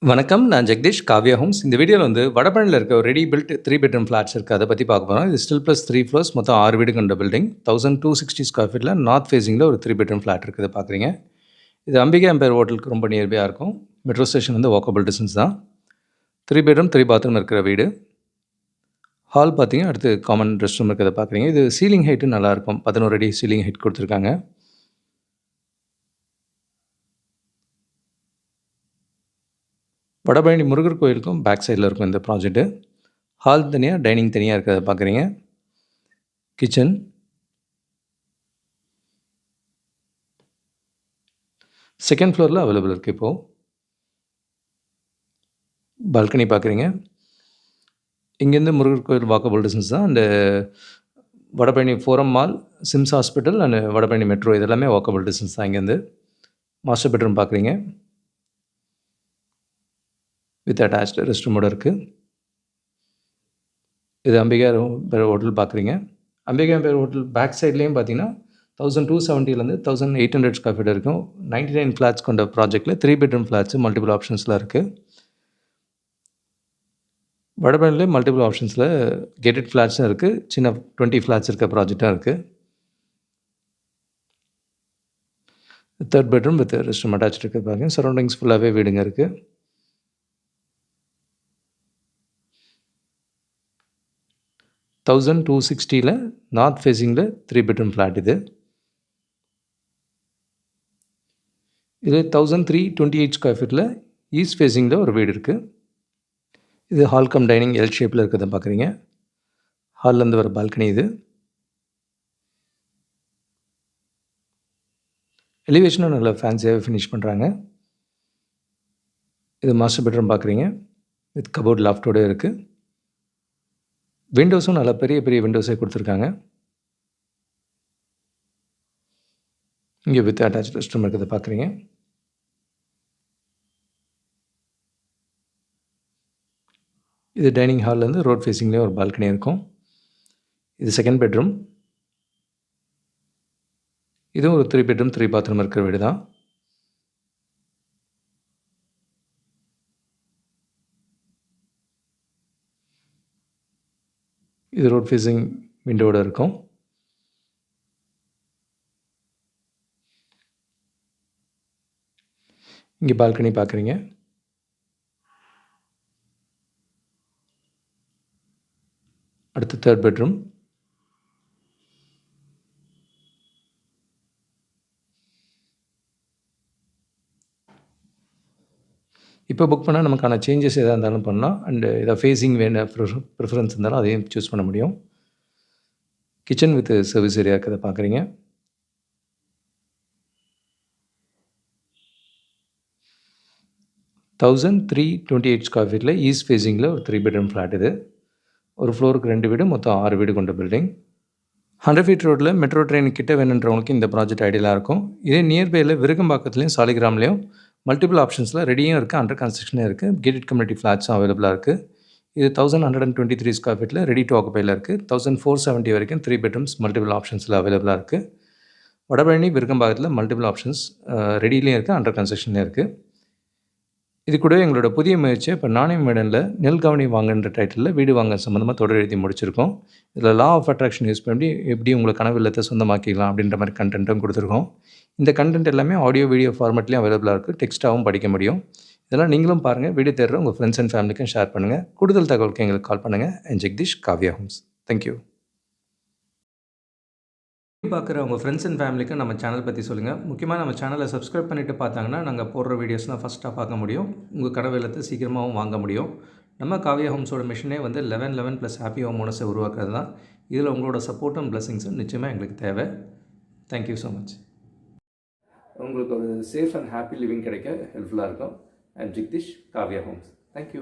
வணக்கம். நான் ஜெகதீஷ், காவ்யா ஹோம்ஸ். இந்த வீடியோல வந்து வடபழனில இருக்க ஒரு ரெடி பில்ட் 3 பெட்ரூம் ஃபிளாட்ஸ் இருக்கு. அத பத்தி பார்க்க போறோம். இது ஸ்டில் பிளஸ் 3 ஃப்ளோர்ஸ் மொத்தம் 6 வீடு கொண்ட பில்டிங். 1260 ஸ்கொயர் ஃபீட்ல நார்த் ஃபேசிங்ல ஒரு 3 பெட்ரூம் ஃபிளாட் இருக்குது பார்க்குறீங்க. இது அம்பிகா எம்பயர் ஹோட்டலுக்கு ரொம்ப நியர்பையா இருக்கும். மெட்ரோ ஸ்டேஷன் வந்து வாக்கபிள் டிஸ்டன்ஸ் தான். 3 பெட்ரூம் 3 பாத்ரூம் இருக்கிற வீடு. ஹால் பார்த்தீங்க, அடுத்து காமன் ரெஸ்ட் ரூம் இருக்கிறத பார்க்குறீங்க. இது சீலிங் ஹைட்டும் நல்லாயிருக்கும். 11 அடி சீலிங் ஹைட் குடுத்துருக்காங்க. வடபழனி முருகர் கோயிலுக்கும் பேக் சைடில் இருக்கும் இந்த ப்ராஜெக்ட்டு. ஹால் தனியா, டைனிங் தனியா இருக்கிறத பார்க்குறீங்க. கிச்சன், செகண்ட் ஃப்ளோரில் அவைலபிள் இருக்குது இப்போது. பால்கனி பார்க்குறீங்க. இங்கேருந்து முருகர் கோயில் வாக்கபிள் டிஸ்டன்ஸ் தான். And Vadapalani forum mall, Sims hospital and Vadapalani metro இது எல்லாமே வாக்கபிள் டிஸ்டன்ஸ் தான் இங்கேருந்து. மாஸ்டர் பெட்ரூம் பார்க்குறீங்க. வித் அட்டாச்டு ரெஸ்ட் ரூமோட இருக்குது. இது அம்பிகா எம்பயர் ஹோட்டல் பார்க்குறீங்க. அம்பிகா எம்பயர் ஹோட்டல் பேக் சைட்லேயும் பார்த்தீங்கன்னா 1270லேருந்து 1800 ஸ்கொயர் ஃபீட் இருக்கும். 99 ஃப்ளாட்ஸ் கொண்ட ப்ராஜெக்ட்டில் 3 பெட்ரூம் ஃப்ளாட்ஸ் மல்டிபிள் ஆப்ஷன்ஸில் இருக்குது. வடபழனிலே மல்டிபிள் ஆப்ஷன்ஸில் கேட்டட் ஃப்ளாட்ஸும் இருக்குது. சின்ன 20 ஃப்ளாட்ஸ் இருக்க ப்ராஜெக்டும் இருக்குது. Third bedroom with rest room attach இருக்குது பாருங்க. சரௌண்டிங்ஸ் ஃபுல்லாகவே வீடுங்க இருக்குது. தௌசண்ட் 260ல் நார்த் ஃபேஸிங்கில் 3 பெட்ரூம் ஃப்ளாட் இது. இது 1328 ஸ்கொயர் ஃபீட்டில் ஈஸ்ட் ஃபேஸிங்கில் ஒரு வீடு இருக்குது. இது ஹால் கம் டைனிங் எல் ஷேப்பில் இருக்கிறத பார்க்குறீங்க. ஹால்லேருந்து வர பால்கனி இது. எலிவேஷனும் நல்லா ஃபேன்சியாகவே ஃபினிஷ் பண்ணுறாங்க. இது மாஸ்டர் பெட்ரூம் பார்க்குறீங்க. வித் கபோர்ட் லாஃப்டோடு இருக்குது. விண்டோஸும் நல்லா பெரிய பெரிய விண்டோஸே கொடுத்துருக்காங்க. இங்கே வித் அட்டாச் ரெஸ்ட் ரூம் இருக்கிறத பார்க்குறீங்க. இது டைனிங் ஹால்லேருந்து ரோட் ஃபேஸிங்லேயே ஒரு பால்கனி இருக்கும். இது செகண்ட் பெட்ரூம். இதுவும் ஒரு 3 பெட்ரூம் 3 பாத்ரூம் இருக்கிற வீடு தான். இது ரோட் ஃபேஸிங் விண்டோவோட இருக்கும். இங்கே பால்கனி பார்க்குறீங்க. அடுத்து தேர்ட் பெட்ரூம். இப்போ புக் பண்ணால் நமக்கான சேஞ்சஸ் எதாக இருந்தாலும் பண்ணலாம். அண்டு எதாவது ஃபேஸிங் வேணும் ப்ரிஃபரன்ஸ் இருந்தாலும் அதையும் சூஸ் பண்ண முடியும். கிச்சன் வித் சர்வீஸ் ஏரியா இருக்கிறத பார்க்குறீங்க. தௌசண்ட் 328 ஸ்கொயர் ஃபீட்டில் ஈஸ்ட் ஃபேஸிங்கில் ஒரு 3 பெட்ரூம் ஃப்ளாட் இது. ஒரு ஃப்ளோருக்கு 2 வீடு, மொத்தம் 6 வீடு கொண்ட பில்டிங். 100 ஃபீட் ரோட்டில் மெட்ரோ ட்ரெயின் கிட்ட வேணுன்றவங்களுக்கு இந்த ப்ராஜெக்ட் ஐடியலாக இருக்கும். இதே நியர்பையில் விருகம்பாக்கத்துலேயும் சாலிகிராம்லேயும் மல்டிபிள் ஆப்ஷன்ஸில் ரெடியும் இருக்குது, அண்டர் கன்ஸ்ட்ரக்ஷனும் இருக்குது. கேட்டட் கம்யூனிட்டி ஃப்ளாட்ஸும் அவைலபிளாக இருக்குது. இது 1123 ஸ்கொயர் ஃபீட்டில் ரெடி டு ஆக்குபையில் இருக்குது. 1470 வரைக்கும் 3 பெட்ரூம்ஸ் மல்டிபிள் ஆப்ஷன்ஸில் அவைலபிளாக இருக்குது. வடபழனி விருகம்பாக்கத்தில் மல்டிபிள் ஆப்ஷன்ஸ் ரெடிலையும் இருக்குது, அண்டர் கன்ஸ்ட்ரக்ஷன்லேயும் இருக்குது. இது கூடவே எங்களோட புதிய முயற்சியை இப்போ நாணயம் மேடனில் நெல் கவனி வாங்கன்ற டைட்டிலில் வீடு வாங்க சம்மந்தமாக தொடர் எழுதி முடிச்சிருக்கோம். இதில் லா ஆஃப் அட்ராக்ஷன் யூஸ் பண்ணி எப்படி உங்களை கனவு இல்லத்தை சொந்தமாக்கிக்கலாம் அப்படின்ற மாதிரி கண்டென்ட்டும் கொடுத்துருக்கோம். இந்த கண்டென்ட் எல்லாமே ஆடியோ வீடியோ ஃபார்மேட்லேயும் அவைலபிளாக இருக்குது. டெக்ஸ்ட்டாகவும் படிக்க முடியும். இதெல்லாம் நீங்களும் பாருங்கள். வீடியோ தேடுற உங்கள் ஃப்ரெண்ட்ஸ் அண்ட் ஃபேமிலிக்கும் ஷேர் பண்ணுங்கள். கூடுதல் தகவலுக்கு எங்களுக்கு கால் பண்ணுங்கள். And Jagadish, Kavya homes. Thank you. பார்க்குற உங்கள் ஃப்ரெண்ட்ஸ் அண்ட் ஃபேமிலிக்கு நம்ம சேனல் பற்றி சொல்லுங்கள். முக்கியமாக நம்ம சேனலை சப்ஸ்கிரைப் பண்ணிவிட்டு பார்த்தாங்கன்னா நாங்கள் போடுற வீடியோஸ்லாம் ஃபஸ்ட்டாக பார்க்க முடியும். உங்கள் கனவு இல்லத்தை சீக்கிரமாகவும் வாங்க முடியும். நம்ம காவ்யா ஹோம்ஸோட மிஷனே வந்து 11 + ஹாப்பி ஹோம் ஓனர்ஸை உருவாக்குறது தான். இதில் உங்களோட சப்போர்ட்டும் பிளஸிங்ஸும் நிச்சயமாக எங்களுக்கு தேவை. Thank you so much. உங்களுக்கு ஒரு சேஃப் அண்ட் ஹாப்பி லிவிங் கிடைக்க ஹெல்ப்ஃபுல்லாக இருக்கும். And Jagadish, Kavya homes. Thank you.